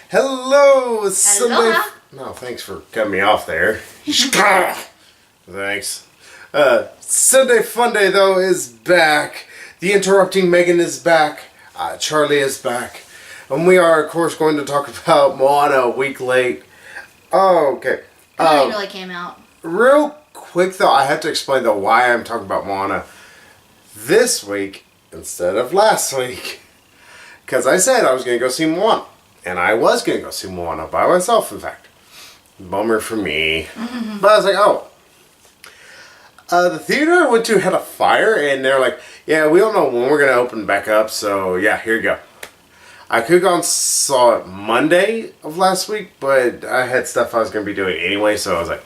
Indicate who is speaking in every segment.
Speaker 1: Hello, Sunday.
Speaker 2: Aloha.
Speaker 1: No, thanks for cutting me off there. Thanks. Sunday Funday though is back. The interrupting Megan is back. Charlie is back, and we are of course going to talk about Moana a week late. Oh, okay.
Speaker 2: It really came out.
Speaker 1: Real quick though, I have to explain though why I'm talking about Moana this week instead of last week. Because I said I was going to go see Moana. And I was going to go see Moana by myself, in fact. Bummer for me. Mm-hmm. But I was like, oh. The theater I went to had a fire, and they're like, yeah, we don't know when we're going to open back up, so yeah, here you go. I could have gone and saw it Monday of last week, but I had stuff I was going to be doing anyway, so I was like,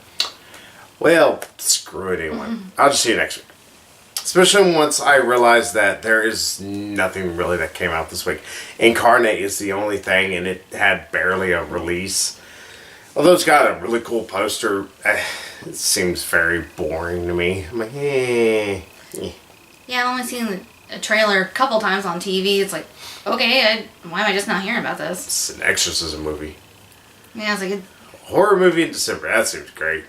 Speaker 1: well, screw it anyway. Mm-hmm. I'll just see you next week. Especially once I realized that there is nothing really that came out this week. Incarnate is the only thing, and it had barely a release. Although it's got a really cool poster, it seems very boring to me. I'm like, eh.
Speaker 2: Yeah, I've only seen a trailer a couple times on TV. It's like, okay, why am I just not hearing about this?
Speaker 1: It's an exorcism movie.
Speaker 2: Yeah, it's like
Speaker 1: a horror movie in December. That seems great.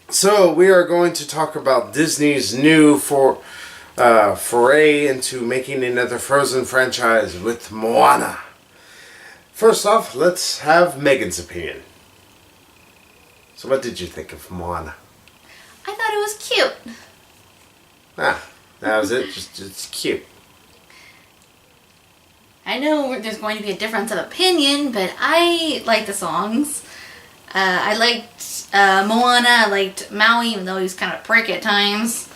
Speaker 1: So we are going to talk about Disney's new foray into making another Frozen franchise with Moana. First off, let's have Megan's opinion. So what did you think of Moana?
Speaker 2: I thought it was cute.
Speaker 1: That was it? It's cute.
Speaker 2: I know there's going to be a difference of opinion, but I like the songs. I liked Moana, I liked Maui, even though he was kind of a prick at times.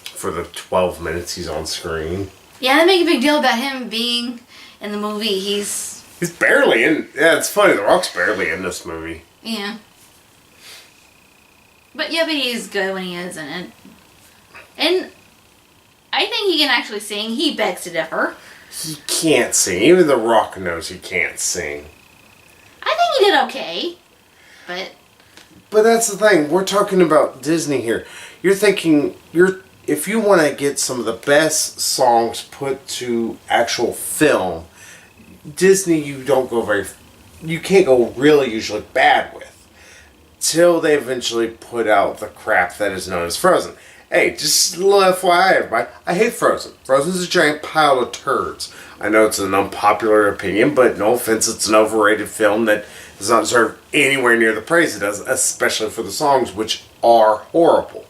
Speaker 1: For the 12 minutes he's on screen.
Speaker 2: Yeah, they make a big deal about him being in the movie. He's
Speaker 1: barely in. Yeah, it's funny. The Rock's barely in this movie.
Speaker 2: Yeah. But he's good when he is in it. And I think he can actually sing. He begs to differ.
Speaker 1: He can't sing. Even The Rock knows he can't sing.
Speaker 2: I think he did okay, but
Speaker 1: that's the thing. We're talking about Disney here. You're thinking if you want to get some of the best songs put to actual film, Disney you can't go really usually bad with till they eventually put out the crap that is known as Frozen. Hey, just a little FYI, everybody. I hate Frozen. Frozen's a giant pile of turds. I know it's an unpopular opinion, but no offense, it's an overrated film that does not deserve anywhere near the praise it does, especially for the songs, which are horrible.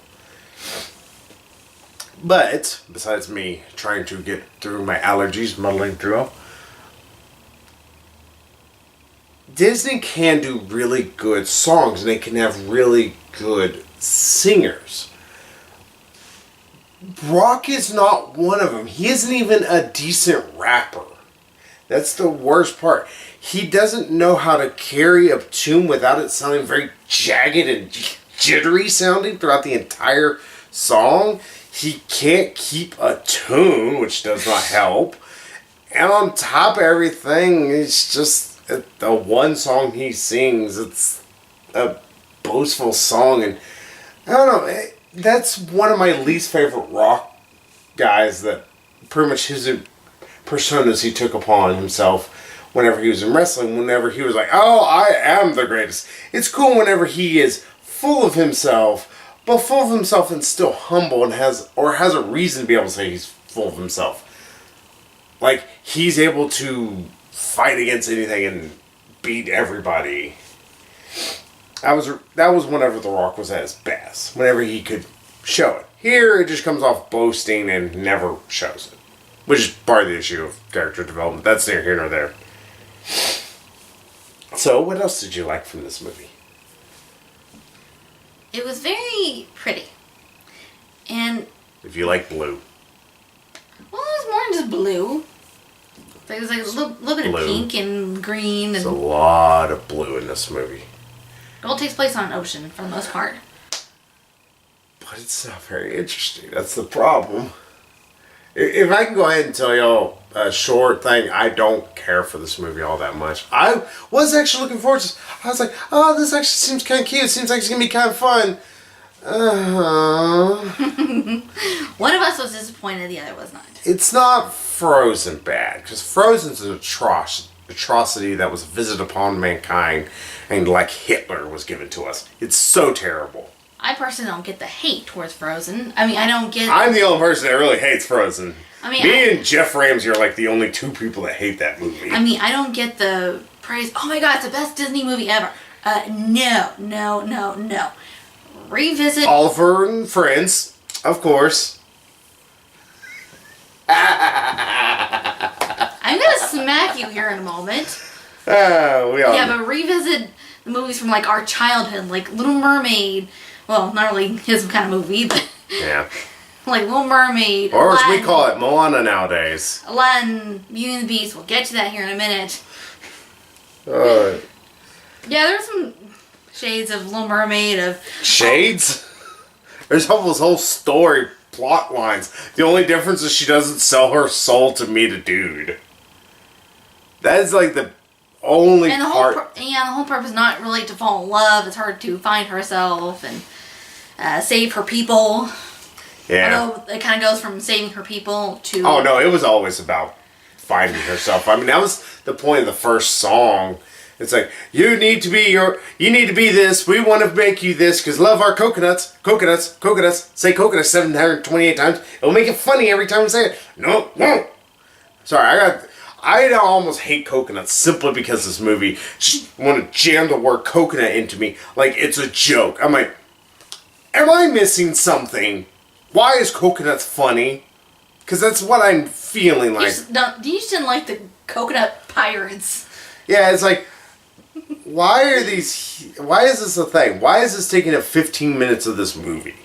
Speaker 1: But, besides me trying to get through my allergies, muddling through, Disney can do really good songs, and they can have really good singers. Brock is not one of them. He isn't even a decent rapper. That's the worst part. He doesn't know how to carry a tune without it sounding very jagged and jittery sounding throughout the entire song. He can't keep a tune, which does not help. And on top of everything, it's just the one song he sings. It's a boastful song, and I don't know. That's one of my least favorite rock guys, that pretty much his personas he took upon himself whenever he was in wrestling, whenever he was like, oh, I am the greatest. It's cool whenever he is full of himself, but full of himself and still humble and has a reason to be able to say he's full of himself. Like, he's able to fight against anything and beat everybody. That was whenever The Rock was at his best. Whenever he could show it. Here, it just comes off boasting and never shows it. Which is part of the issue of character development. That's neither here nor there. So, what else did you like from this movie?
Speaker 2: It was very pretty. And
Speaker 1: if you like blue.
Speaker 2: Well, it was more than just blue. It was like a little bit of pink and green.
Speaker 1: There's a lot of blue in this movie.
Speaker 2: It all takes place on an ocean, for the most part.
Speaker 1: But it's not very interesting. That's the problem. If I can go ahead and tell y'all a short thing, I don't care for this movie all that much. I was actually looking forward to this. I was like, oh, this actually seems kind of cute. It seems like it's going to be kind of fun.
Speaker 2: One of us was disappointed, the other was not.
Speaker 1: It's not Frozen bad, because Frozen's an atrocity that was visited upon mankind, and like Hitler was given to us. It's so terrible.
Speaker 2: I personally don't get the hate towards Frozen. I mean, I don't get...
Speaker 1: I'm the only person that really hates Frozen.
Speaker 2: I mean,
Speaker 1: Me and Jeff Ramsey are like the only two people that hate that movie.
Speaker 2: I mean, I don't get the praise, oh my god, it's the best Disney movie ever. No. Revisit...
Speaker 1: Oliver and Friends, of course.
Speaker 2: I'm gonna smack you here in a moment.
Speaker 1: We all
Speaker 2: Yeah, but revisit the movies from like our childhood, like Little Mermaid. Well, not really his kind of movie, but
Speaker 1: yeah.
Speaker 2: like Little Mermaid.
Speaker 1: Or as
Speaker 2: Aladdin,
Speaker 1: we call it, Moana nowadays.
Speaker 2: Aladdin, Beauty and the Beast. We'll get to that here in a minute. Yeah, there's some shades of Little Mermaid.
Speaker 1: Shades? There's almost whole story plot lines. The only difference is she doesn't sell her soul to meet a dude. That is like the only
Speaker 2: and the
Speaker 1: part.
Speaker 2: the whole purpose is not really to fall in love. It's her to find herself and save her people.
Speaker 1: Yeah.
Speaker 2: Although it kind of goes from saving her people to...
Speaker 1: Oh no, it was always about finding herself. I mean, that was the point of the first song. It's like, you need to be this, we want to make you this, because love our coconuts, say coconuts 728 times, it'll make it funny every time we say it. No, won't. Sorry, I almost hate coconuts simply because this movie want to jam the word coconut into me like it's a joke. I'm like, am I missing something? Why is coconuts funny? Because that's what I'm feeling like.
Speaker 2: You just didn't like the coconut pirates.
Speaker 1: Yeah, it's like, why is this a thing? Why is this taking up 15 minutes of this movie?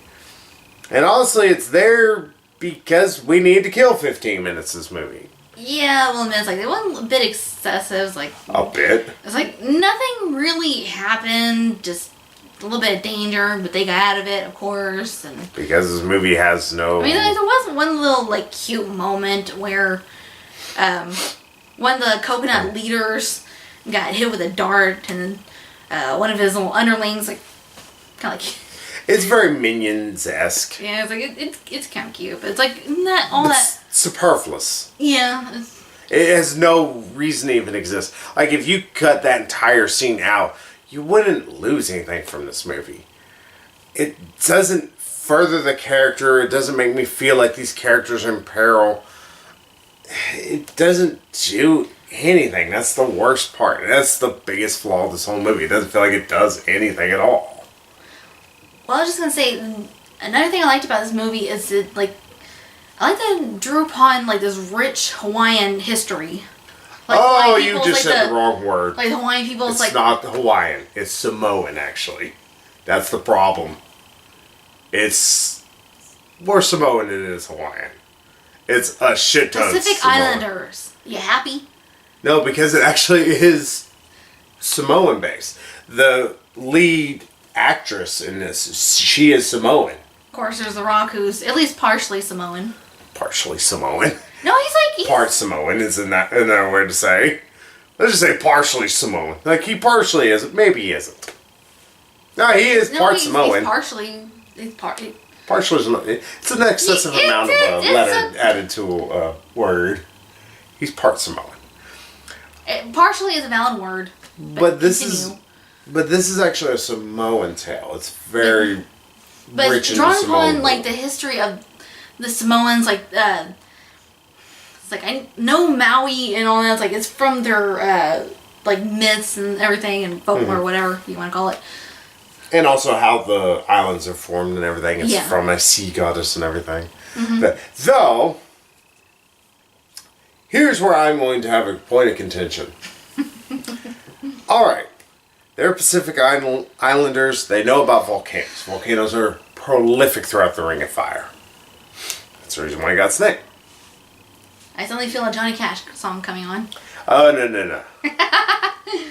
Speaker 1: And honestly, it's there because we need to kill 15 minutes of this movie.
Speaker 2: Yeah, well, it's like, it wasn't a bit excessive. It's like...
Speaker 1: A bit?
Speaker 2: It's like, nothing really happened, just a little bit of danger, but they got out of it, of course, and...
Speaker 1: Because this movie has no...
Speaker 2: I mean, there was one little, like, cute moment where, one of the coconut leaders got hit with a dart, and one of his little underlings, like, kind of like...
Speaker 1: It's very Minions-esque.
Speaker 2: Yeah, it's like, it's kind of cute, but it's like, not all that...
Speaker 1: Superfluous.
Speaker 2: Yeah.
Speaker 1: It has no reason to even exist. Like, if you cut that entire scene out, you wouldn't lose anything from this movie. It doesn't further the character. It doesn't make me feel like these characters are in peril. It doesn't do anything. That's the worst part. That's the biggest flaw of this whole movie. It doesn't feel like it does anything at all.
Speaker 2: Well, I was just going to say, another thing I liked about this movie is that, like, I like that it drew upon, like, this rich Hawaiian history. Like,
Speaker 1: oh,
Speaker 2: Hawaiian
Speaker 1: you
Speaker 2: people,
Speaker 1: just
Speaker 2: like
Speaker 1: said the wrong word.
Speaker 2: Like, the Hawaiian people,
Speaker 1: it's
Speaker 2: like...
Speaker 1: not Hawaiian. It's Samoan, actually. That's the problem. It's more Samoan than it is Hawaiian. It's a shit ton
Speaker 2: Pacific
Speaker 1: Samoan.
Speaker 2: Islanders. You happy?
Speaker 1: No, because it actually is Samoan based. The lead actress in this, she is Samoan.
Speaker 2: Of course, there's The Rock, who's at least partially Samoan.
Speaker 1: Partially Samoan.
Speaker 2: No, he's
Speaker 1: Part Samoan is another word to say. Let's just say partially Samoan. Like, he partially is, maybe he isn't. No, he is part Samoan.
Speaker 2: He's
Speaker 1: Partially Samoan. It's an excessive amount of letter added to a word. He's part Samoan.
Speaker 2: Partially is a valid word.
Speaker 1: But this is actually a Samoan tale. It's very rich in
Speaker 2: drawing
Speaker 1: Samoan.
Speaker 2: upon like the history of the Samoans, like it's like I know Maui and all that. It's like it's from their like myths and everything and folklore, whatever you want to call it.
Speaker 1: And also how the islands are formed and everything. It's
Speaker 2: Yeah.
Speaker 1: from a sea goddess and everything. But, though, here's where I'm going to have a point of contention. Alright. They're Pacific Islanders. They know about volcanoes. Volcanoes are prolific throughout the Ring of Fire. That's the reason why he got its name.
Speaker 2: I suddenly feel a Johnny Cash song coming on.
Speaker 1: Oh, no.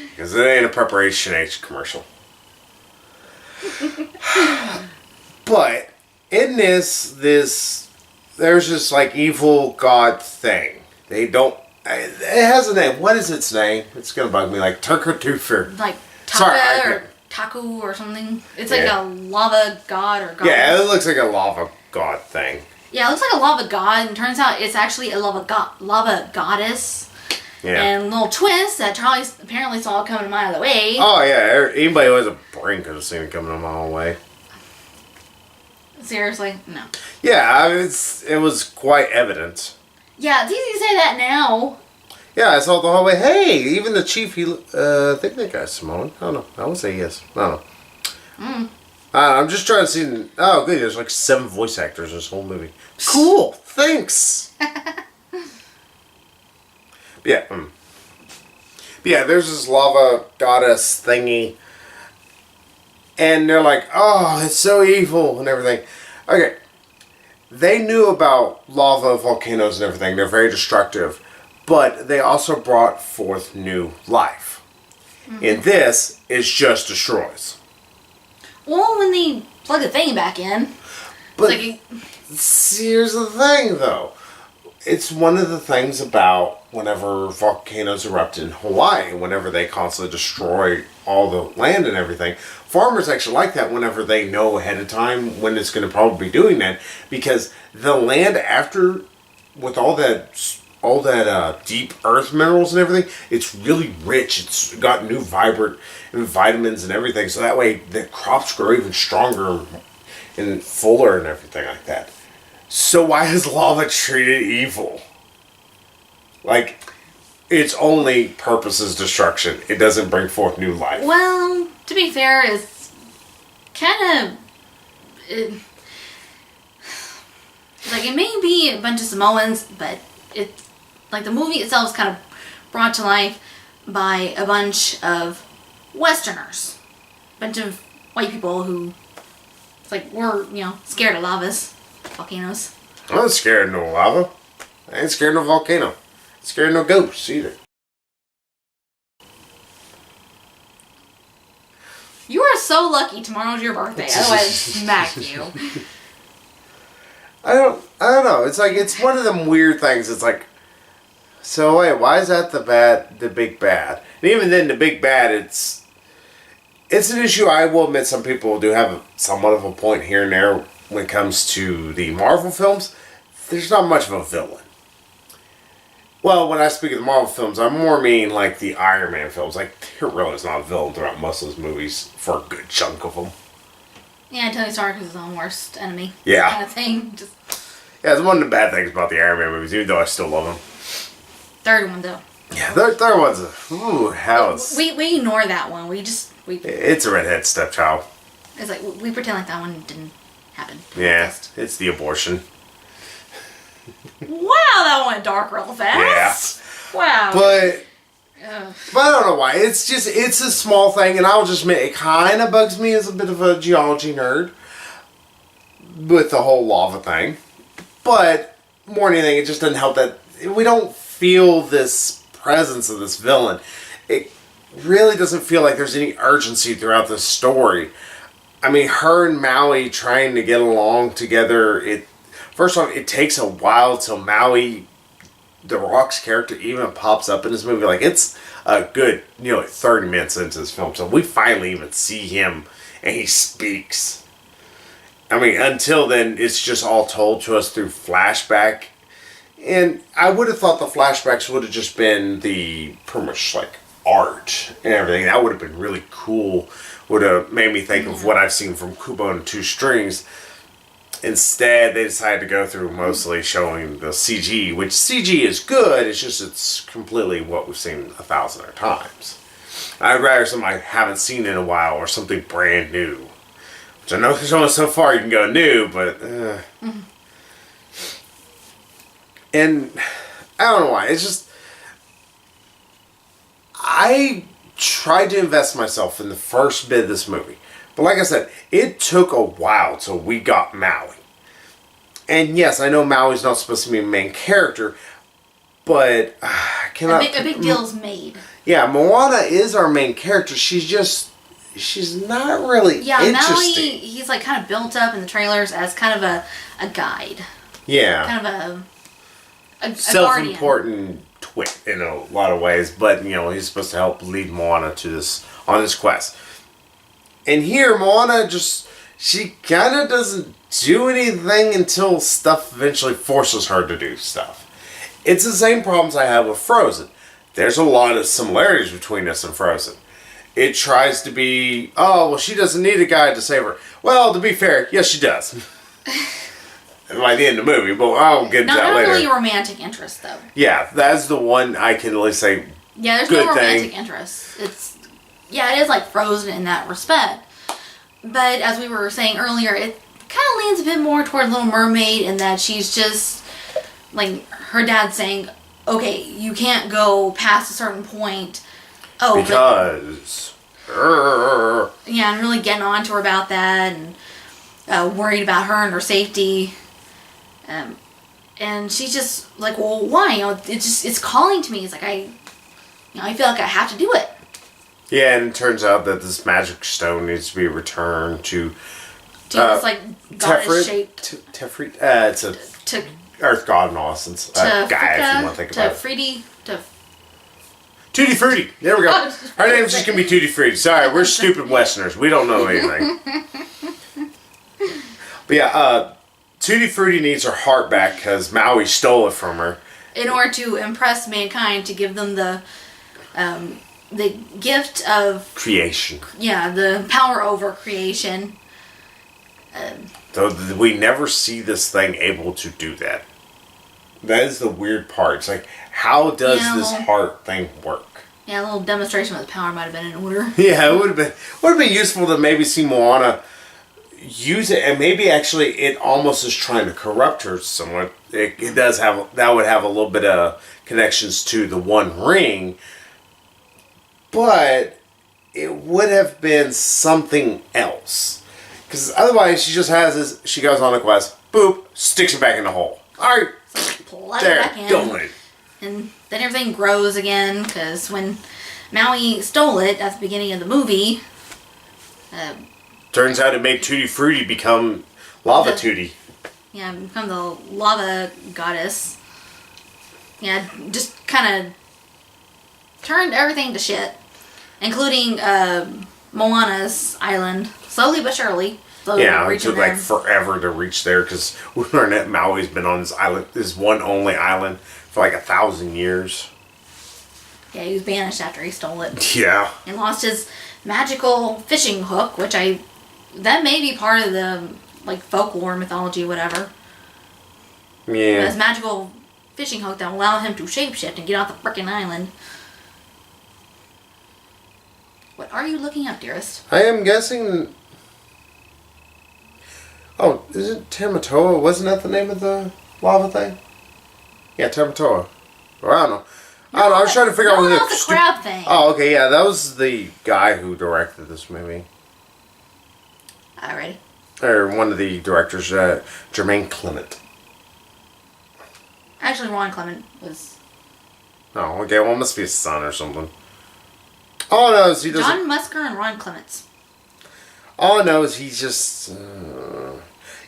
Speaker 1: Because it ain't a Preparation H commercial. But in this there's this like evil god thing. It has a name. What is its name? It's gonna bug me. Like Turker Toofer.
Speaker 2: Like Taka Taku or something. It's like
Speaker 1: Yeah.
Speaker 2: a lava god or goddess.
Speaker 1: Yeah, it looks like a lava god thing.
Speaker 2: Yeah, it looks like a lava god, and turns out it's actually a lava goddess.
Speaker 1: Yeah.
Speaker 2: And little twist that Charlie apparently saw coming a mile away.
Speaker 1: Oh yeah, anybody who has a brain could have seen it coming a mile away.
Speaker 2: Seriously? No.
Speaker 1: Yeah, it was quite evident.
Speaker 2: Yeah, it's easy to say that now.
Speaker 1: Yeah, I saw it the whole way. Hey, even the chief, I think that guy's Samoan. I don't know. I would say yes. I don't know. I'm just trying to see. Oh, good. There's like 7 voice actors in this whole movie. Cool. Thanks. Yeah. But yeah, there's this lava goddess thingy. And they're like, oh, it's so evil and everything. Okay. They knew about lava, volcanoes, and everything. They're very destructive. But they also brought forth new life. And this is just destroys.
Speaker 2: Well, when they plug the thing back in,
Speaker 1: But
Speaker 2: it's like
Speaker 1: here's the thing, though. It's one of the things about whenever volcanoes erupt in Hawaii, whenever they constantly destroy all the land and everything. Farmers actually like that whenever they know ahead of time when it's going to probably be doing that, because the land after, with all that deep earth minerals and everything, it's really rich. It's got new vibrant vitamins and everything, so that way the crops grow even stronger and fuller and everything like that. So why is lava treated evil? Like, its only purpose is destruction. It doesn't bring forth new life.
Speaker 2: well, to be fair, it's kind of like it may be a bunch of Samoans, but it like the movie itself is kind of brought to life by a bunch of Westerners, a bunch of white people who it's like we're scared of lavas, volcanoes.
Speaker 1: I'm not scared of no lava. I ain't scared of no volcano. I'm scared of no ghosts either.
Speaker 2: You are so lucky tomorrow's your birthday. Otherwise, I'd smack you.
Speaker 1: I don't know. It's like, it's one of them weird things. It's like, so wait, why is that the big bad? And even then, the big bad, it's an issue. I will admit some people do have somewhat of a point here and there when it comes to the Marvel films. There's not much of a villain. Well, when I speak of the Marvel films, I more mean like the Iron Man films. Like, there really is not a villain throughout most of those movies for a good chunk of them.
Speaker 2: Yeah, Tony Stark is his own worst enemy.
Speaker 1: Yeah.
Speaker 2: Kind of thing. Just
Speaker 1: Yeah, it's one of the bad things about the Iron Man movies, even though I still love them.
Speaker 2: third one though.
Speaker 1: Yeah, third one's house.
Speaker 2: We ignore that one. We
Speaker 1: It's a redhead stepchild.
Speaker 2: it's like we pretend like that one didn't happen.
Speaker 1: Yeah, it's the abortion.
Speaker 2: Wow, that went dark real fast.
Speaker 1: Yeah.
Speaker 2: Wow.
Speaker 1: But
Speaker 2: Ugh.
Speaker 1: I don't know why. It's a small thing, and I'll just admit it kind of bugs me as a bit of a geology nerd with the whole lava thing. But more than anything, it just doesn't help that we don't feel this presence of this villain. It really doesn't feel like there's any urgency throughout the story. I mean, her and Maui trying to get along together, first off, it takes a while till Maui, The Rock's character, even pops up in this movie. Like, it's a good, 30 minutes into this film. So we finally even see him and he speaks. I mean, until then, it's just all told to us through flashback. And I would have thought the flashbacks would have just been pretty much like art and everything. That would have been really cool. Would have made me think of what I've seen from Kubo and Two Strings. Instead, they decided to go through mostly showing the CG, which CG is good, it's completely what we've seen 1,000 other times. I'd rather something I haven't seen in a while or something brand new. Which I know there's only so far you can go new, but... And I don't know why, it's just... I tried to invest myself in the first bit of this movie. But like I said, it took a while till we got Maui. And yes, I know Maui's not supposed to be a main character, but I cannot...
Speaker 2: A big deal's made.
Speaker 1: Yeah, Moana is our main character. She's not really interesting.
Speaker 2: Maui, he's like kind of built up in the trailers as kind of a guide.
Speaker 1: Yeah.
Speaker 2: Kind of a
Speaker 1: self-important twit in a lot of ways, but he's supposed to help lead Moana on this quest. And here, Moana she kind of doesn't do anything until stuff eventually forces her to do stuff. It's the same problems I have with Frozen. There's a lot of similarities between us and Frozen. It tries to be, oh, well, she doesn't need a guy to save her. Well, to be fair, yes, she does. By the end of the movie, but I'll get into that later.
Speaker 2: Not really a romantic interest, though.
Speaker 1: Yeah, that's the one I can really say.
Speaker 2: Yeah, there's no romantic interest. It is like Frozen in that respect. But as we were saying earlier, it kind of leans a bit more toward Little Mermaid in that she's just, like, her dad saying, okay, you can't go past a certain point. Oh,
Speaker 1: because...
Speaker 2: yeah, and really getting on to her about that and worried about her and her safety. And she's just like, well, why? You know, it's calling to me. It's like, I feel like I have to do it.
Speaker 1: Yeah, and it turns out that this magic stone needs to be returned to
Speaker 2: this, like, goddess-shaped...
Speaker 1: Tefrit? It's a earth god in essence. Guy, if you want to think about it. Tutti Frutti. There we go. Her name's just going to be Tutti Frutti. Sorry, we're stupid Westerners. We don't know anything. But yeah, Tutti Frutti needs her heart back because Maui stole it from her.
Speaker 2: In order to impress mankind, to give them the gift of...
Speaker 1: creation.
Speaker 2: Yeah, the power over creation.
Speaker 1: Though we never see this thing able to do that. That is the weird part. It's like, how does this heart thing work?
Speaker 2: Yeah, a little demonstration of the power might have been in order.
Speaker 1: Yeah, it would have been useful to maybe see Moana use it, and maybe actually it almost is trying to corrupt her somewhat. It does have, that would have a little bit of connections to the One Ring, but it would have been something else. Because otherwise she just has this, she goes on a quest, boop, sticks it back in the hole. Alright, there, done.
Speaker 2: And then everything grows again, because when Maui stole it at the beginning of the movie...
Speaker 1: turns out it made Tutti Frutti become Lava Tutti.
Speaker 2: Yeah, become the lava goddess. Yeah, just kind of turned everything to shit. Including Moana's island. Slowly but surely.
Speaker 1: Yeah, it took like forever to reach there because we learned that Maui's been on this island, this one only island, for like 1,000 years.
Speaker 2: Yeah, he was banished after he stole it.
Speaker 1: Yeah.
Speaker 2: And lost his magical fishing hook, which that may be part of the, like, folklore, mythology, whatever.
Speaker 1: Yeah.
Speaker 2: His magical fishing hook that will allow him to shapeshift and get off the frickin' island. What are you looking up, dearest?
Speaker 1: I am guessing... Oh, is it Tamatoa? Wasn't that the name of the lava thing? Yeah, Tamatoa. Or I don't know. I was trying to figure out what
Speaker 2: the crab thing.
Speaker 1: Oh, okay, yeah, that was the guy who directed this movie.
Speaker 2: Alrighty.
Speaker 1: Or one of the directors, Jermaine Clement.
Speaker 2: Actually, Ron Clement was...
Speaker 1: Oh, okay, well, it must be his son or something. All I know is he doesn't...
Speaker 2: John Musker and Ron Clements.
Speaker 1: All I know is he's just...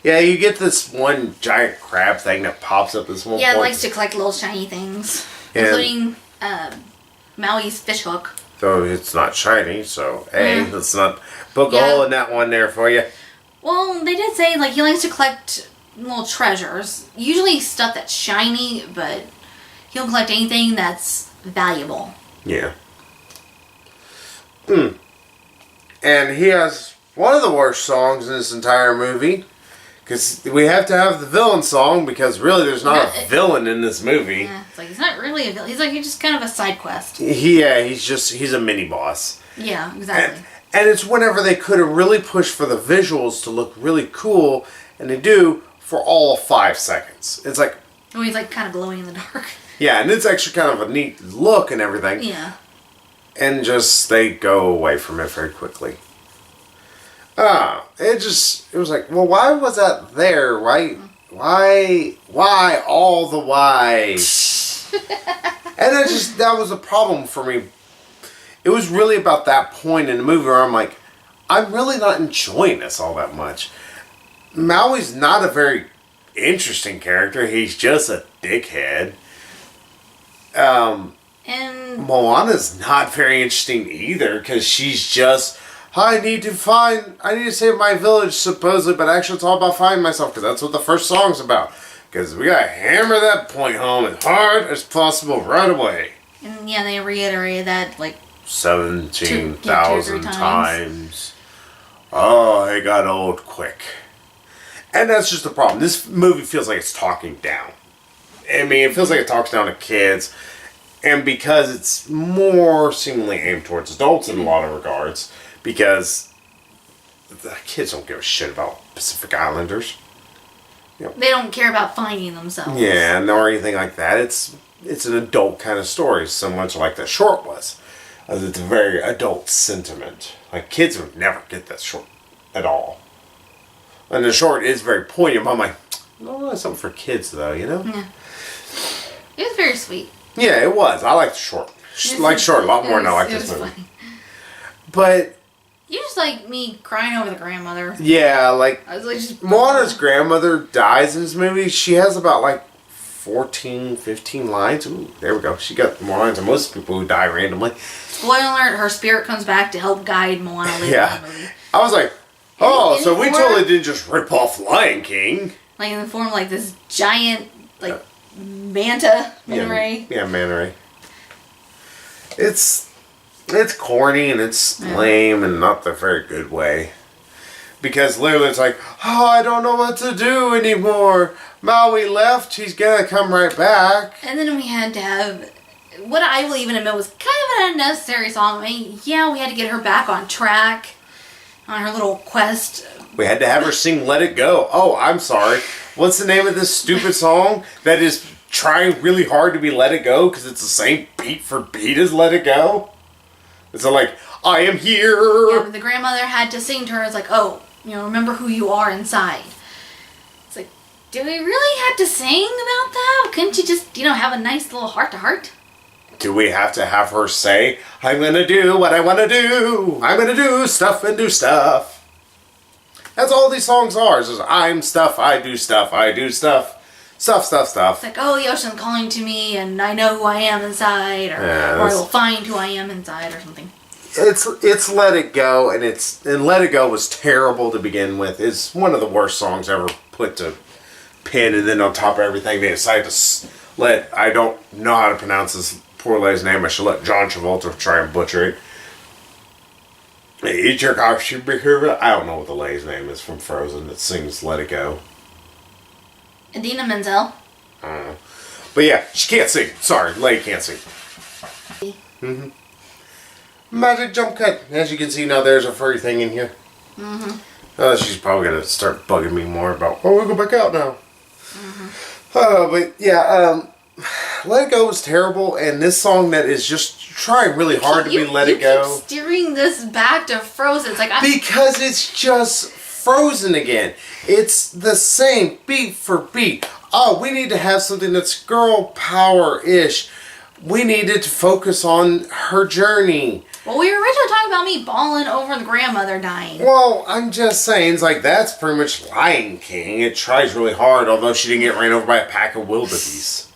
Speaker 1: yeah, you get this one giant crab thing that pops up this one point.
Speaker 2: Yeah, it likes to collect little shiny things. And including Maui's fish hook.
Speaker 1: So it's not shiny, so hey, let's not poke a hole in that one there for you.
Speaker 2: Well, they did say, like, he likes to collect little treasures. Usually stuff that's shiny, but he'll collect anything that's valuable.
Speaker 1: Yeah. And he has one of the worst songs in this entire movie. Because we have to have the villain song because really there's not a villain in this movie.
Speaker 2: Yeah, it's like he's not really a villain. He's just kind of a side quest.
Speaker 1: He's a mini boss.
Speaker 2: Yeah, exactly.
Speaker 1: And it's whenever they could have really pushed for the visuals to look really cool, and they do for all of 5 seconds. It's like...
Speaker 2: Oh, he's like kind of glowing in the dark.
Speaker 1: Yeah, and it's actually kind of a neat look and everything.
Speaker 2: Yeah.
Speaker 1: And just, they go away from it very quickly. It was like, well, why was that there? Why all the why? And that was a problem for me. It was really about that point in the movie where I'm like, I'm really not enjoying this all that much. Maui's not a very interesting character. He's just a dickhead. And Moana's not very interesting either because she's just I need to save my village, supposedly, but actually it's all about finding myself, because that's what the first song's about. Because we gotta hammer that point home as hard as possible right away.
Speaker 2: And yeah, they reiterated that, like,
Speaker 1: 17,000 times. Oh, it got old quick. And that's just the problem. This movie feels like it's talking down. I mean, it feels like it talks down to kids. And because it's more seemingly aimed towards adults in a lot of regards. Because the kids don't give a shit about Pacific Islanders.
Speaker 2: You know, they don't care about finding themselves.
Speaker 1: Yeah, nor anything like that. It's an adult kind of story, so much like the short was. It's a very adult sentiment. Like, kids would never get that short at all. And the short is very poignant, but I'm like, oh, that's something for kids, though, you know?
Speaker 2: Yeah. It was very sweet.
Speaker 1: Yeah, it was. I liked the short. I like short a lot more than I like this movie. Funny. But...
Speaker 2: You just like me crying over the grandmother.
Speaker 1: Yeah, like...
Speaker 2: I was like just...
Speaker 1: Moana's grandmother dies in this movie. She has about, like, 14, 15 lines. Ooh, there we go. She got more lines than most people who die randomly.
Speaker 2: Spoiler alert, her spirit comes back to help guide Moana later in the movie.
Speaker 1: I was like, oh, so we totally didn't just rip off Lion King.
Speaker 2: Like in the form of like this giant, like, manta ray.
Speaker 1: Yeah, manta ray. It's corny and it's lame and not the very good way. Because literally it's like, oh, I don't know what to do anymore. Maui left, he's gonna come right back.
Speaker 2: And then we had to have, what I will even admit was kind of an unnecessary song. I mean, yeah, we had to get her back on track on her little quest.
Speaker 1: We had to have her sing Let It Go. Oh, I'm sorry. What's the name of this stupid song that is trying really hard to be Let It Go because it's the same beat for beat as Let It Go? It's like, I am here.
Speaker 2: Yeah, but the grandmother had to sing to her. It's like, oh, you know, remember who you are inside. It's like, do we really have to sing about that? Couldn't you just, you know, have a nice little heart-to-heart?
Speaker 1: Do we have to have her say, I'm gonna do what I wanna do. I'm gonna do stuff and do stuff. That's all these songs are. It's just, I'm stuff, I do stuff, I do stuff. Stuff, stuff, stuff.
Speaker 2: It's like, oh, the ocean's calling to me and I know who I am inside. Or I will find who I am inside or something.
Speaker 1: It's Let It Go, and Let It Go was terrible to begin with. It's one of the worst songs ever put to pen, and then on top of everything, they decided to I don't know how to pronounce this poor lady's name. I should let John Travolta try and butcher it. I don't know what the lady's name is from Frozen that sings Let It Go.
Speaker 2: Idina Menzel.
Speaker 1: I don't know. But yeah, she can't sing. Sorry, lady can't sing. Mm-hmm. Magic jump cut. As you can see now, there's a furry thing in here. Mm-hmm. She's probably going to start bugging me more about, oh, we'll go back out now. Mm-hmm. But yeah, Let It Go was terrible, and this song that is just trying really hard to be Let It Go.
Speaker 2: Keep steering this back to Frozen. It's like
Speaker 1: because it's just Frozen again. It's the same beat for beat. Oh, we need to have something that's girl power-ish. We needed to focus on her journey.
Speaker 2: Well, we were originally talking about me bawling over the grandmother dying.
Speaker 1: Well, I'm just saying, it's like, that's pretty much Lion King. It tries really hard, although she didn't get ran over by a pack of wildebeest.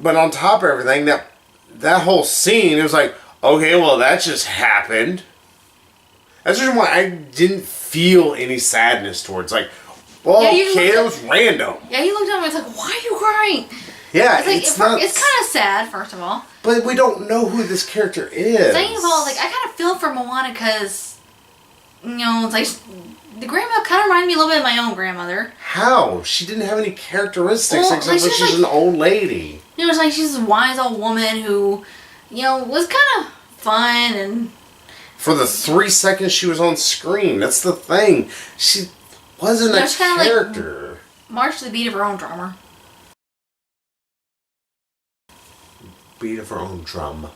Speaker 1: But on top of everything, that whole scene, it was like, okay, well, that just happened. That's just why I didn't feel any sadness towards, like, well, yeah, okay, it was random.
Speaker 2: Yeah, he looked at me and was like, why are you crying?
Speaker 1: Yeah,
Speaker 2: it's kind of sad, first of all.
Speaker 1: But we don't know who this character is.
Speaker 2: Second of all, like, I kind of feel for Moana because, you know, it's like, the grandma kind of reminded me a little bit of my own grandmother.
Speaker 1: How? She didn't have any characteristics except that she's an old lady.
Speaker 2: You know, it's like she's a wise old woman who, you know, was kind of fun and...
Speaker 1: For the 3 seconds she was on screen, that's the thing. She wasn't a character.
Speaker 2: Like, marched to the beat of her own drummer.
Speaker 1: Beat of her own drum.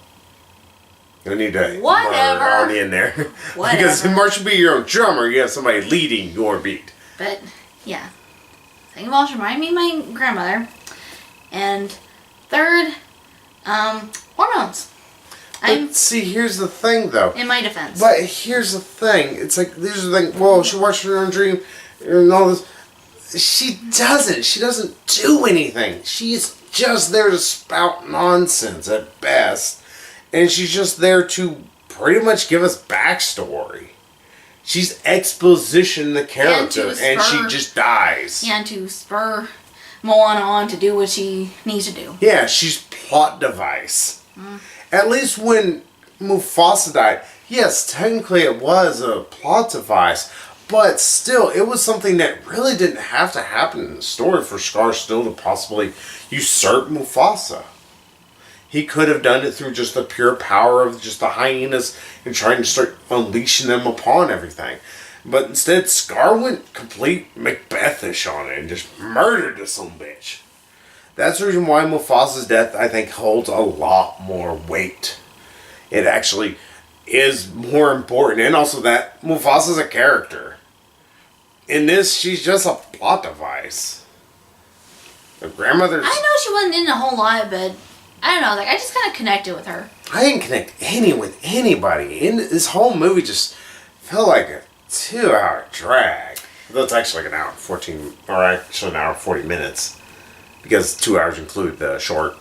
Speaker 1: I need to
Speaker 2: whatever
Speaker 1: already in there. Because in March to be your own drummer, you have somebody leading your beat.
Speaker 2: But yeah. Second of all, she reminded me of my grandmother. And third, hormones.
Speaker 1: But see, here's the thing, though.
Speaker 2: In my defense.
Speaker 1: But here's the thing. It's like, there's the thing, well, she watched her own dream and all this. She doesn't. She doesn't do anything. She's just there to spout nonsense at best. And she's just there to pretty much give us backstory. She's exposition the character, and she just dies.
Speaker 2: Yeah, and to spur Moana on to do what she needs to do.
Speaker 1: Yeah, she's plot device. At least when Mufasa died, yes, technically it was a plot device, but still, it was something that really didn't have to happen in the story for Scar still to possibly usurp Mufasa. He could have done it through just the pure power of just the hyenas and trying to start unleashing them upon everything. But instead, Scar went complete Macbethish on it and just murdered this little bitch. That's the reason why Mufasa's death, I think, holds a lot more weight. It actually is more important. And also that Mufasa's a character. In this, she's just a plot device. The grandmother's...
Speaker 2: I know she wasn't in a whole lot, but I don't know. Like, I just kind of connected with her.
Speaker 1: I didn't connect with anybody. This whole movie just felt like a 2-hour drag. Though it's actually like an hour and 14, or actually an hour and 40 minutes. Because 2 hours include the short.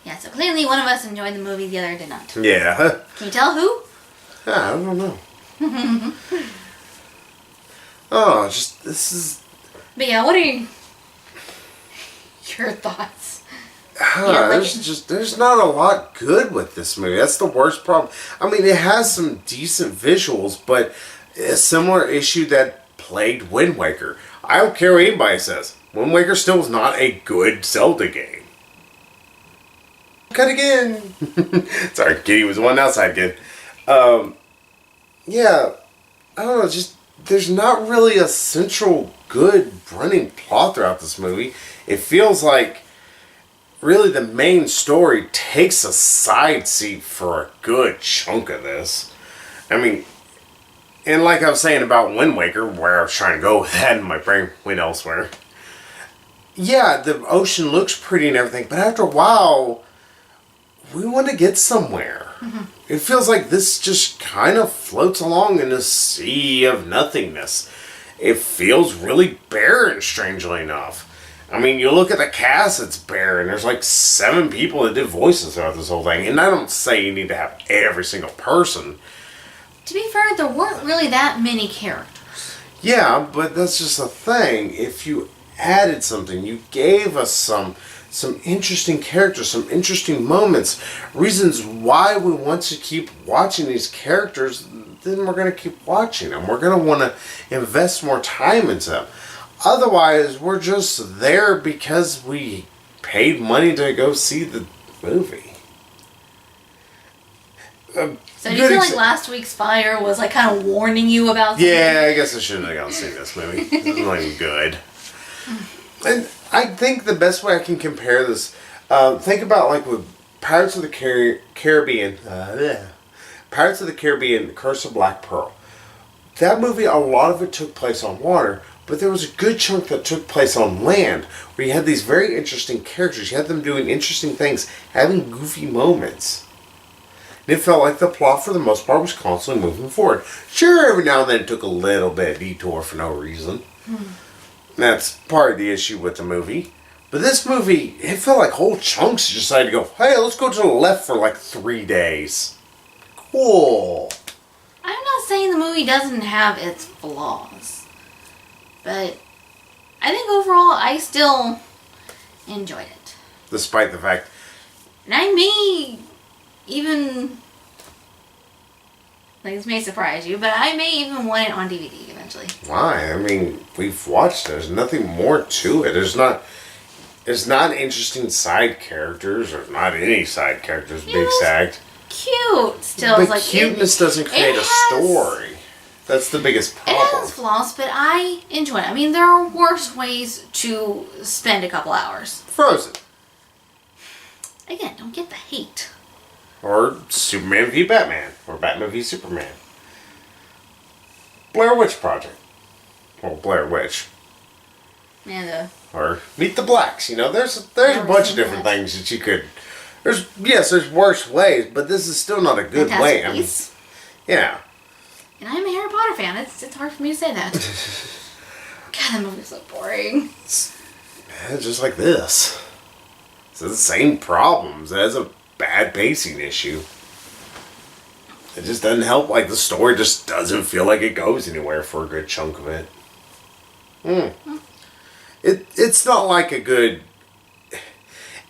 Speaker 2: Yeah, so clearly one of us enjoyed the movie, the other did not.
Speaker 1: Yeah.
Speaker 2: Can you tell who?
Speaker 1: I don't know. Oh, just, this is...
Speaker 2: But yeah, what are your thoughts?
Speaker 1: There's not a lot good with this movie. That's the worst problem. I mean, it has some decent visuals, but a similar issue that plagued Wind Waker. I don't care what anybody says. Wind Waker still is not a good Zelda game. Cut again. Sorry, Kitty was the one outside again. Yeah, I don't know, just there's not really a central good running plot throughout this movie. It feels like really the main story takes a side seat for a good chunk of this. I mean, and like I was saying about Wind Waker, where I was trying to go with that and my brain went elsewhere. Yeah, the ocean looks pretty and everything, but after a while, we want to get somewhere. It feels like this just kind of floats along in a sea of nothingness. It feels really barren, strangely enough. I mean, you look at the cast, it's barren. There's like 7 people that did voices throughout this whole thing. And I don't say you need to have every single person.
Speaker 2: To be fair, there weren't really that many characters.
Speaker 1: Yeah, but that's just the thing. If you added something, you gave us some interesting characters, some interesting moments, reasons why we want to keep watching these characters, then we're going to keep watching them. We're going to want to invest more time into them. Otherwise, we're just there because we paid money to go see the movie.
Speaker 2: So do you feel like last week's Fire was like kind of warning you about something?
Speaker 1: Yeah, I guess I shouldn't have gone see this movie. It wasn't good. And I think the best way I can compare this, think about like with Pirates of the Caribbean, Pirates of the Caribbean, The Curse of Black Pearl. That movie, a lot of it took place on water, but there was a good chunk that took place on land, where you had these very interesting characters. You had them doing interesting things, having goofy moments. And it felt like the plot, for the most part, was constantly moving forward. Sure, every now and then it took a little bit of detour for no reason. That's part of the issue with the movie. But this movie, it felt like whole chunks decided to go, hey, let's go to the left for like 3 days. Cool.
Speaker 2: I'm not saying the movie doesn't have its flaws. But I think overall, I still enjoyed it.
Speaker 1: Despite the fact...
Speaker 2: And I may even... Like, this may surprise you, but I may even want it on DVD eventually.
Speaker 1: Why? I mean, we've watched it. There's nothing more to it. There's not interesting side characters. There's not any side characters being sagged.
Speaker 2: Cute still.
Speaker 1: But
Speaker 2: like,
Speaker 1: cuteness doesn't create a story. That's the biggest problem.
Speaker 2: It has flaws, but I enjoy it. I mean, there are worse ways to spend a couple hours.
Speaker 1: Frozen.
Speaker 2: Again, don't get the hate.
Speaker 1: Or Superman v. Batman. Or Batman v. Superman. Blair Witch Project. Well, Blair Witch.
Speaker 2: Yeah,
Speaker 1: or Meet the Blacks. You know, there's a bunch of different things that you could... There's worse ways, but this is still not a good way. I mean, yeah.
Speaker 2: And I'm a Harry Potter fan. It's hard for me to say that. God, that movie's so boring.
Speaker 1: Yeah, just like this. It's the same problems. It has a bad pacing issue. it just doesn't help. Like, the story just doesn't feel like it goes anywhere for a good chunk of it. It's not like a good...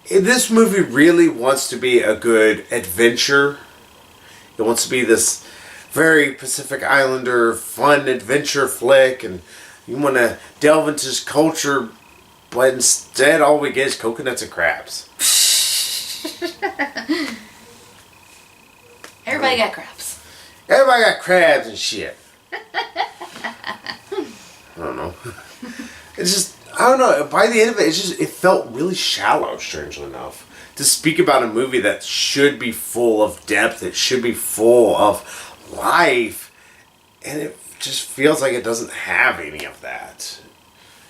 Speaker 1: This movie really wants to be a good adventure. It wants to be this very Pacific Islander fun adventure flick, and you want to delve into his culture, but instead all we get is coconuts and crabs.
Speaker 2: Everybody got crabs.
Speaker 1: Everybody got crabs and shit. I don't know. It's just, I don't know. By the end of it, it felt really shallow, strangely enough. To speak about a movie that should be full of depth, it should be full of life, and it just feels like it doesn't have any of that.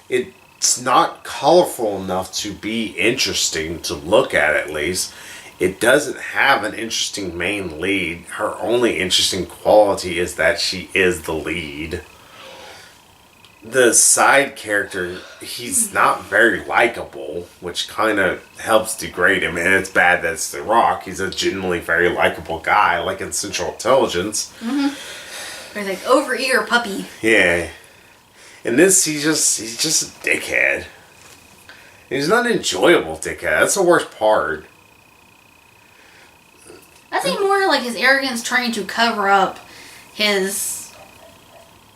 Speaker 1: It's not colorful enough to be interesting to look at least. It doesn't have an interesting main lead. Her only interesting quality is that she is the lead. The side character, he's not very likable, which kind of helps degrade him. And it's bad that it's The Rock. He's a genuinely very likable guy, like in Central Intelligence.
Speaker 2: Mm-hmm. Or like overeager puppy.
Speaker 1: Yeah. In this, he's just a dickhead. He's not an enjoyable dickhead. That's the worst part.
Speaker 2: I think more like his arrogance trying to cover up his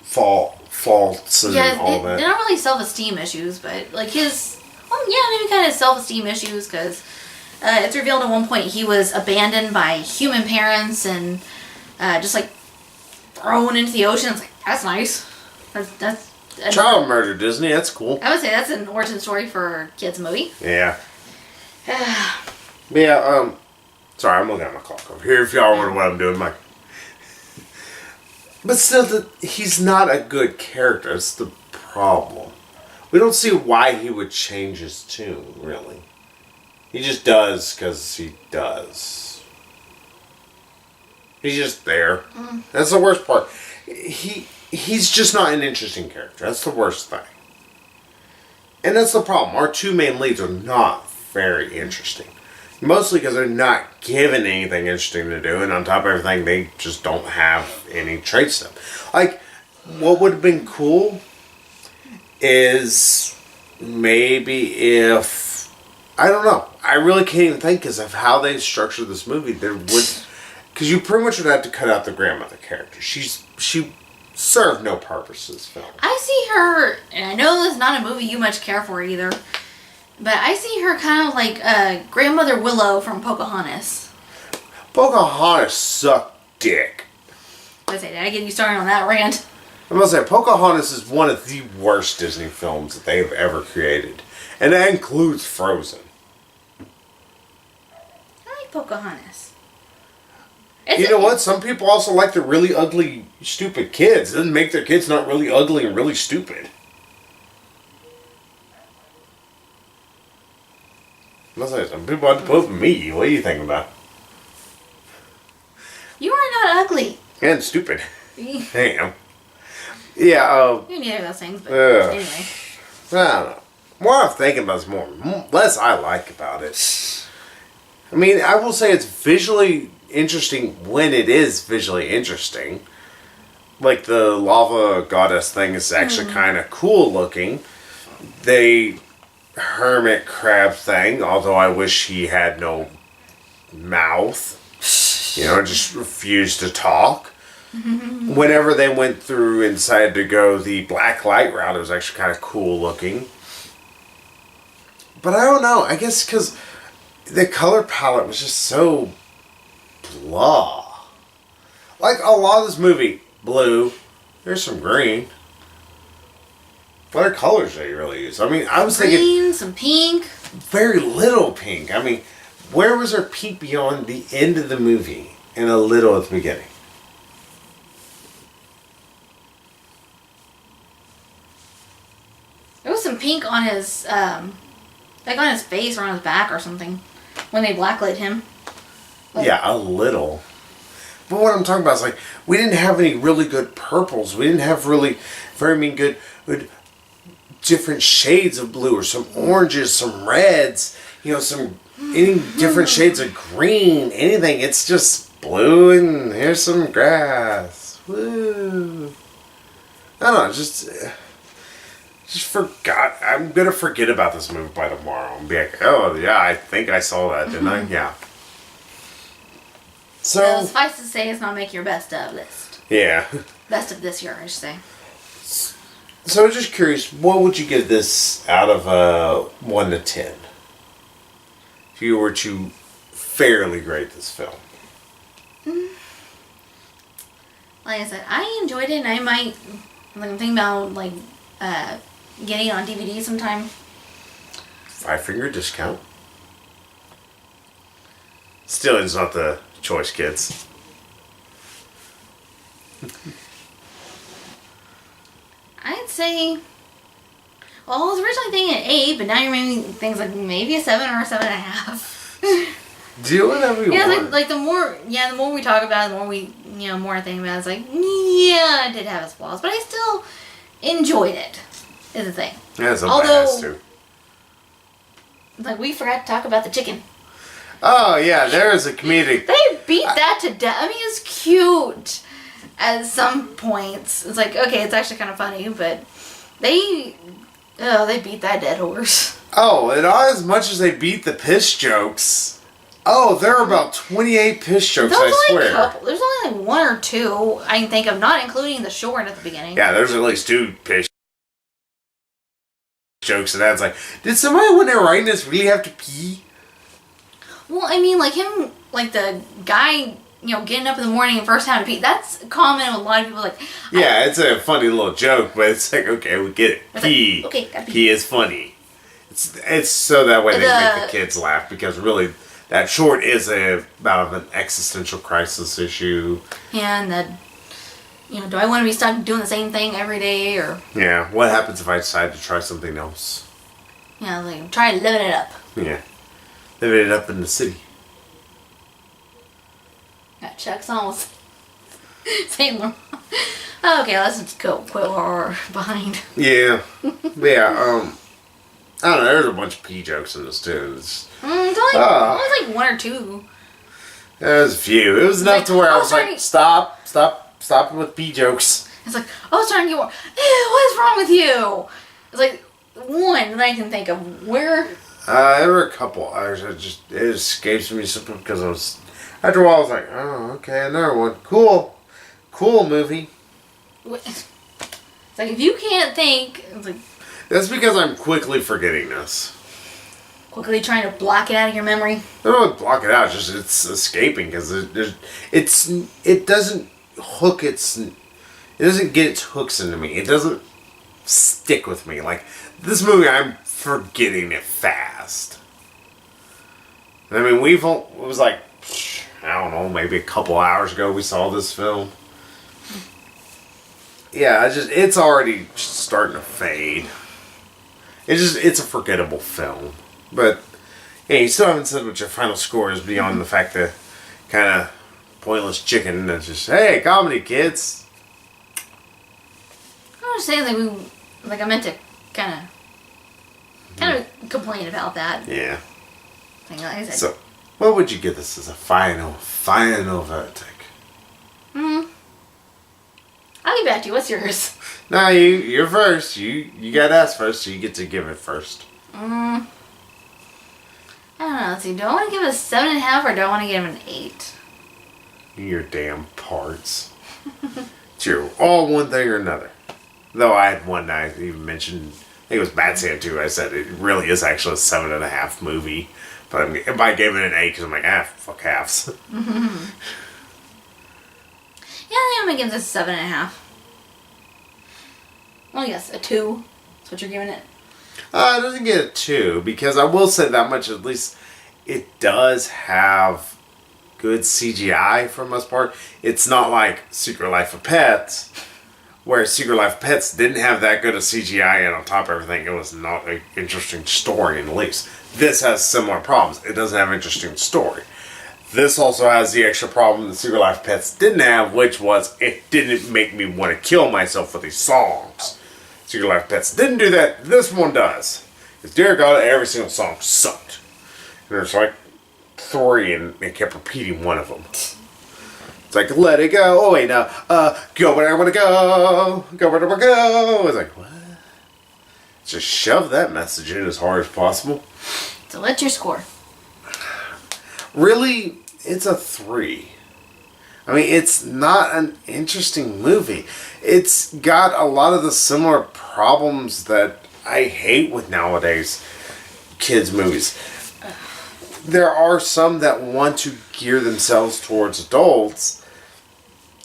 Speaker 1: faults and all that.
Speaker 2: They're not really self-esteem issues, but like his, maybe kind of self-esteem issues, because it's revealed at one point he was abandoned by human parents and just like thrown into the ocean. It's like, that's nice. That's
Speaker 1: child murder, Disney. That's cool.
Speaker 2: I would say that's an origin story for a kids movie.
Speaker 1: Yeah. Yeah. Sorry, I'm looking at my clock over here. If y'all wonder what I'm doing, But still, he's not a good character. That's the problem. We don't see why he would change his tune, really. He just does because he does. He's just there. That's the worst part. He's just not an interesting character. That's the worst thing. And that's the problem. Our two main leads are not very interesting. Mostly because they're not given anything interesting to do, and on top of everything, they just don't have any traits to them. Like, what would have been cool is maybe if... I don't know. I really can't even think because of how they structured this movie. There would... Because you pretty much would have to cut out the grandmother character. She served no purpose in this film.
Speaker 2: I see her, and I know this is not a movie you much care for either, but I see her kind of like Grandmother Willow from Pocahontas.
Speaker 1: Pocahontas sucked dick.
Speaker 2: Did I get you started on that rant?
Speaker 1: I'm going to say, Pocahontas is one of the worst Disney films that they've ever created. And that includes Frozen.
Speaker 2: I like Pocahontas.
Speaker 1: You know what? Some people also like the really ugly, stupid kids. It doesn't make their kids not really ugly and really stupid. Some people have to put me. What do you think about?
Speaker 2: You are not ugly.
Speaker 1: And stupid. Damn. Yeah,
Speaker 2: You're neither of those things, but anyway.
Speaker 1: I don't know. More I'm thinking about is more. Less I like about it. I mean, I will say it's visually interesting when it is visually interesting. Like the lava goddess thing is actually kind of cool looking. The hermit crab thing, although I wish he had no mouth. You know, just refused to talk. Whenever they went through and decided to go the black light route, it was actually kind of cool looking. But I don't know. I guess because the color palette was just so blah. Like a lot of this movie, blue. There's some green. What are colors they really use? I mean, I was thinking
Speaker 2: green, some pink.
Speaker 1: Very little pink. I mean, where was there pink beyond the end of the movie and a little at the beginning?
Speaker 2: There was some pink on his, like on his face or on his back or something when they blacklit him. Like,
Speaker 1: yeah, a little. But what I'm talking about is like, we didn't have any really good purples. We didn't have really very good different shades of blue or some oranges, some reds, you know, any different shades of green, anything. It's just blue and here's some grass. Woo. I don't know, just forgot. I'm gonna forget about this movie by tomorrow and be like, oh yeah, I think I saw that, didn't I? Yeah. So
Speaker 2: suffice to say, it's not making your best of list.
Speaker 1: Yeah.
Speaker 2: Best of this year, I should say.
Speaker 1: So I'm just curious, what would you give this out of 1 to 10? If you were to fairly grade this film.
Speaker 2: Like I said, I enjoyed it, and I might, like, I'm thinking about, like, getting it on DVD sometime.
Speaker 1: 5-finger discount. Still, it's not the choice, kids.
Speaker 2: I'd say, well, I was originally thinking an 8, but now you're making things like maybe a 7 or a 7.5.
Speaker 1: Do whatever you want.
Speaker 2: Like the more we talk about it, the more we, more I think about it, it's like, yeah, it did have its flaws, but I still enjoyed it, is the thing.
Speaker 1: Yeah, somebody has to.
Speaker 2: Like, we forgot to talk about the chicken.
Speaker 1: Oh, yeah, there is a comedic.
Speaker 2: They beat that to death. I mean, it's cute at some points. It's like, okay, it's actually kind of funny, but they beat that dead horse.
Speaker 1: Oh, and not as much as they beat the piss jokes. Oh, there are about 28 piss jokes, I swear.
Speaker 2: There's only like 1 or 2 I can think of, not including the short at the beginning.
Speaker 1: Yeah, there's at least 2 piss jokes, and that's like, did somebody when they're writing this really have to pee?
Speaker 2: Well, I mean, like him, like the guy, getting up in the morning and first having to pee, that's common with a lot of people, like...
Speaker 1: Yeah, it's a funny little joke, but it's like, okay, we get it. Pee.
Speaker 2: Like, okay, gotta pee.
Speaker 1: Pee is funny. It's so that way they make the kids laugh, because really... That short is about an existential crisis issue.
Speaker 2: Yeah, and that, do I want to be stuck doing the same thing every day, or...
Speaker 1: Yeah, what happens if I decide to try something else?
Speaker 2: Yeah, like, try living it up.
Speaker 1: Yeah. Living it up in the city.
Speaker 2: Got Chuck's almost... St. Laurent. Okay, let's just go quit horror behind.
Speaker 1: Yeah. Yeah, I don't know, there's a bunch of pee jokes in this, too. It's
Speaker 2: only like 1 or 2.
Speaker 1: There's a few. It was enough to where I was like, stop with pee jokes.
Speaker 2: It's like, I was trying to get more. What's wrong with you? It's like 1 that I can think of. Where?
Speaker 1: There were a couple. It escapes me simply because after a while I was like, oh, okay, another one. Cool movie.
Speaker 2: It's like, if you can't think, it's like...
Speaker 1: That's because I'm quickly forgetting this.
Speaker 2: Quickly trying to block it out of your memory?
Speaker 1: I don't know what block it out, it's escaping because it doesn't hook it doesn't get its hooks into me. It doesn't stick with me. Like, this movie, I'm forgetting it fast. I mean, it was like, I don't know, maybe a couple hours ago we saw this film. Yeah, it's already starting to fade. It's a forgettable film. But, yeah, you still haven't said what your final score is beyond the fact that kind of pointless chicken that's just, hey, comedy, kids.
Speaker 2: I was saying I meant to kind of complain about that.
Speaker 1: Yeah.
Speaker 2: Like I said.
Speaker 1: So, what would you give this as a final verdict?
Speaker 2: I'll get back to you. What's yours?
Speaker 1: No, you're first. You got to ask first, so you get to give it first.
Speaker 2: I don't know. Let's see. Do I want to give it a 7.5 or do I want to give it an 8?
Speaker 1: Your damn parts. It's all one thing or another. Though I had one I even mentioned, I think it was Bad Santa 2. I said it really is actually a 7.5 movie. But I gave it an 8 because I'm like, fuck halves.
Speaker 2: Yeah, I think I'm going to give this a 7.5. Well, yes, a 2. That's what you're giving it.
Speaker 1: It doesn't get a 2 because I will say that much. At least it does have good CGI for the most part. It's not like Secret Life of Pets, where Secret Life of Pets didn't have that good of CGI, and on top of everything, it was not an interesting story in the least. This has similar problems. It doesn't have an interesting story. This also has the extra problem that Secret Life of Pets didn't have, which was it didn't make me want to kill myself with these songs. Secret Life of Pets didn't do that. This one does. Because dear God, every single song sucked. And there's like 3, and they kept repeating one of them. like, let it go. Oh, wait, no. Go where I want to go. Go where I want to go. It's like, what? Just shove that message in as hard as possible.
Speaker 2: So what's your score?
Speaker 1: Really, it's a 3. I mean, it's not an interesting movie. It's got a lot of the similar problems that I hate with nowadays kids' movies. There are some that want to gear themselves towards adults,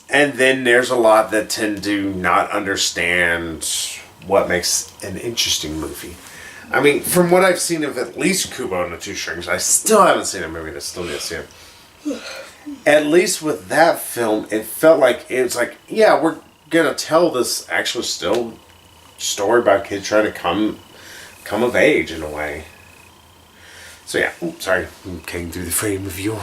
Speaker 1: and then there's a lot that tend to not understand what makes an interesting movie. I mean, from what I've seen of at least Kubo and the Two Strings, I still haven't seen a movie that still needs to see it. At least with that film, it felt like it's like, yeah, we're gonna tell this actually still story about kids trying to come of age in a way. So yeah, sorry, I'm cutting through the frame of view.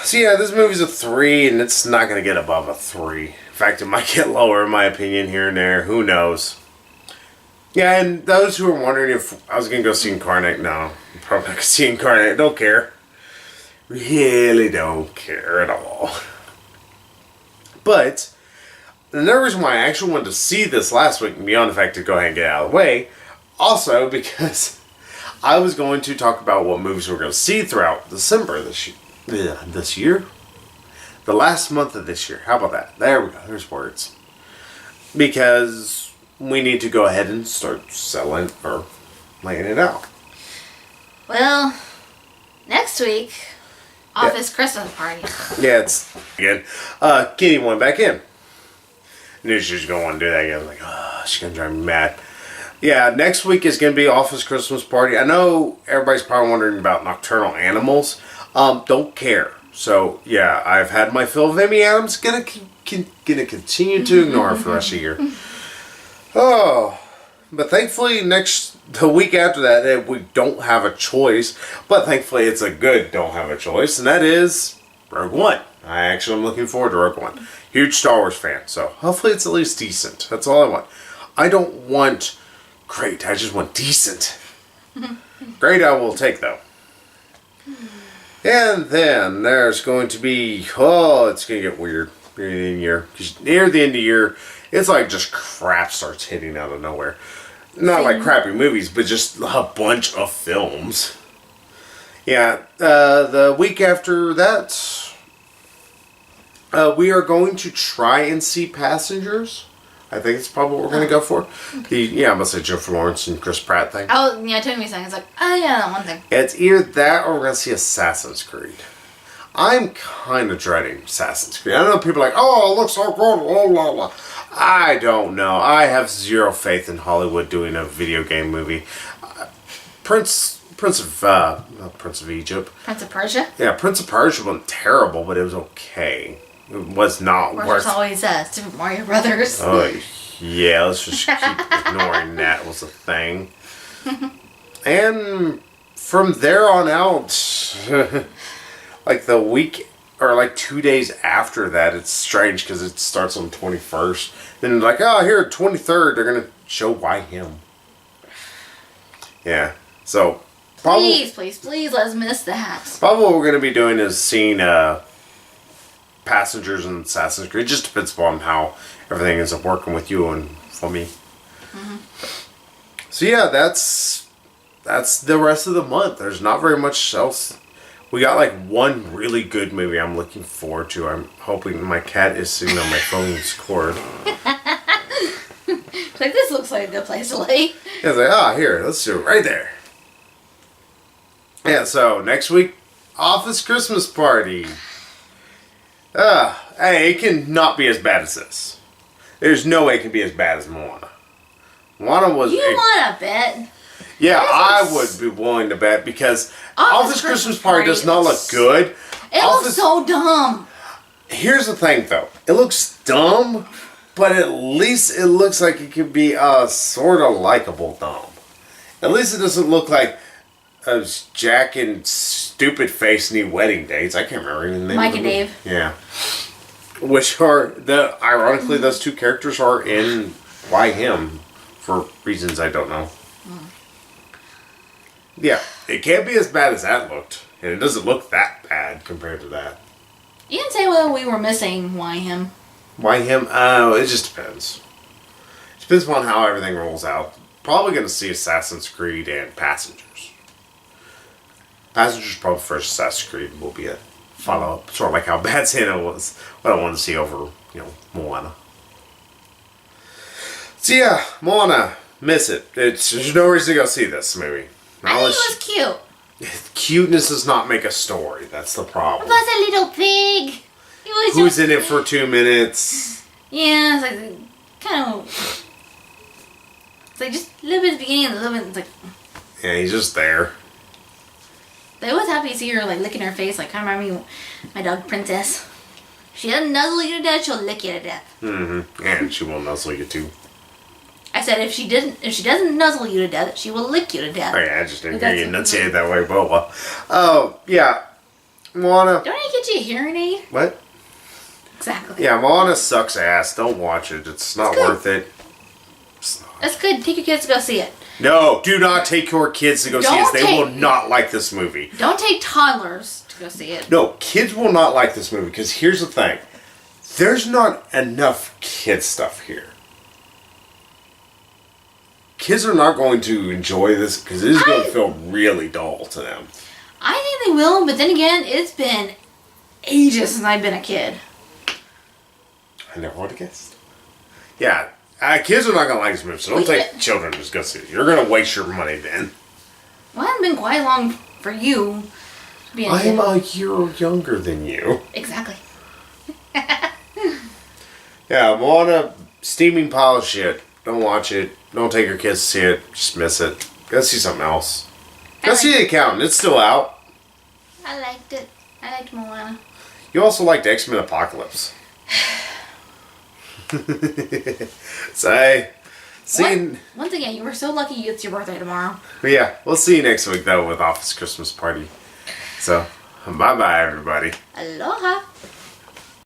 Speaker 1: So yeah, this movie's a 3, and it's not gonna get above a 3. In fact, it might get lower in my opinion here and there. Who knows? Yeah, and those who are wondering if I was gonna go see Incarnate, no, I'm probably not gonna see Incarnate. Don't care. Really don't care at all. But another reason why I actually wanted to see this last week, beyond the fact to go ahead and get it out of the way, also because I was going to talk about what movies we're going to see throughout December this year. The last month of this year. How about that? There we go. There's words. Because we need to go ahead and start selling or laying it out.
Speaker 2: Well, next week, Office Christmas Party.
Speaker 1: Yeah, it's again. Kitty went back in. Knew she was going to want to do that again. I was like, oh, she's going to drive me mad. Yeah, next week is going to be Office Christmas Party. I know everybody's probably wondering about Nocturnal Animals. Don't care. So, yeah, I've had my fill of Amy Adams. Gonna continue to ignore her for the rest of the year. Oh, but thankfully the week after that, we don't have a choice. But thankfully it's a good don't have a choice. And that is Rogue One. I actually am looking forward to Rogue One. Huge Star Wars fan. So hopefully it's at least decent. That's all I want. I don't want great. I just want decent. Great I will take though. And then there's going to be, it's going to get weird near the end of the year. 'Cause near the end of the year, it's like just crap starts hitting out of nowhere. Not like crappy movies, but just a bunch of films. Yeah, the week after that, we are going to try and see Passengers. I think it's probably what we're going to go for. Okay. I'm going to say Jennifer Lawrence and Chris Pratt thing.
Speaker 2: Oh, yeah, it took me a second. It's like, oh yeah, that one thing.
Speaker 1: It's either that or we're going to see Assassin's Creed. I'm kind of dreading Assassin's Creed. I know people are like, oh, it looks so good, blah, blah, blah. I don't know. I have zero faith in Hollywood doing a video game movie. Prince of Egypt.
Speaker 2: Prince of Persia?
Speaker 1: Yeah, Prince of Persia wasn't terrible, but it was okay. It was not worth.
Speaker 2: It's always Super Mario Brothers.
Speaker 1: Oh, yeah, let's just keep ignoring that was a thing. And from there on out, like the week or like 2 days after that, it's strange because it starts on the 21st. Then like, oh, here, 23rd, they're going to show Why Him. Yeah, so
Speaker 2: probably, please, let's miss that.
Speaker 1: Probably what we're going to be doing is seeing Passengers and Assassin's Creed. It just depends upon how everything ends up working with you and for me. Mm-hmm. So yeah, that's the rest of the month. There's not very much else. We got like one really good movie I'm looking forward to. I'm hoping my cat is sitting on my phone's cord.
Speaker 2: Like, this looks like a good place to lay.
Speaker 1: Yeah, it's like, here, let's do it right there. Yeah, so next week, Office Christmas Party. Hey, it can not be as bad as this. There's no way it can be as bad as Moana. Moana was...
Speaker 2: You want to bet?
Speaker 1: Yeah, I would be willing to bet because Office Christmas Party does not look good.
Speaker 2: It looks so dumb.
Speaker 1: Here's the thing, though. It looks dumb, but at least it looks like it could be a sort of likable dumb. At least it doesn't look like Jack and Stupid Face need wedding dates. I can't remember even the name.
Speaker 2: Mike and Dave.
Speaker 1: Yeah. Which are, ironically, those two characters are in Why Him for reasons I don't know. Yeah, it can't be as bad as that looked. And it doesn't look that bad compared to that.
Speaker 2: You didn't say what we were missing. Why him?
Speaker 1: Why him? Oh, it just depends. It depends on how everything rolls out. Probably going to see Assassin's Creed and Passengers. Passengers probably first. Assassin's Creed will be a follow-up. Sort of like how Bad Santa was. What I wanted to see over, Moana. So yeah, Moana. Miss it. There's no reason to go see this movie.
Speaker 2: I think it was cute.
Speaker 1: Cuteness does not make a story. That's the problem.
Speaker 2: What about that little pig?
Speaker 1: Who's in it for 2 minutes?
Speaker 2: Yeah, it's like kind of. It's like just a little bit at the beginning and a little bit. It's like.
Speaker 1: Yeah, he's just there.
Speaker 2: I was happy to see her like licking her face. Like kind of remind me of my dog Princess. She doesn't nuzzle you to death. She'll lick you to death.
Speaker 1: Mm-hmm. And she will nuzzle you too.
Speaker 2: I said if she doesn't nuzzle you to death, she will lick you to death.
Speaker 1: Oh yeah, I just didn't hear you enunciate that way, Boa. Oh yeah, Moana.
Speaker 2: Don't I get you a hearing aid?
Speaker 1: What?
Speaker 2: Exactly.
Speaker 1: Yeah, Moana sucks ass. Don't watch it. It's not worth it.
Speaker 2: That's good. Take your kids to go see it.
Speaker 1: No, do not take your kids to go see it. They will not like this movie.
Speaker 2: Don't take toddlers to go see it.
Speaker 1: No, kids will not like this movie because here's the thing. There's not enough kid stuff here. Kids are not going to enjoy this because it is going to feel really dull to them.
Speaker 2: I think they will, but then again, it's been ages since I've been a kid.
Speaker 1: I never would have guessed. Yeah, kids are not going to like this movie, so don't take children to just go see it. You're going to waste your money then.
Speaker 2: Well, it hasn't been quite long for you.
Speaker 1: I'm a year younger than you.
Speaker 2: Exactly.
Speaker 1: Yeah, Moana, steaming pile of shit. Don't watch it. Don't take your kids to see it. Just miss it. Go see something else. Go see The Accountant. It's still out.
Speaker 2: I liked it. I liked Moana.
Speaker 1: You also liked X-Men Apocalypse. So, hey,
Speaker 2: once again, you were so lucky it's your birthday tomorrow.
Speaker 1: But yeah, we'll see you next week, though, with Office Christmas Party. So, bye-bye, everybody.
Speaker 2: Aloha.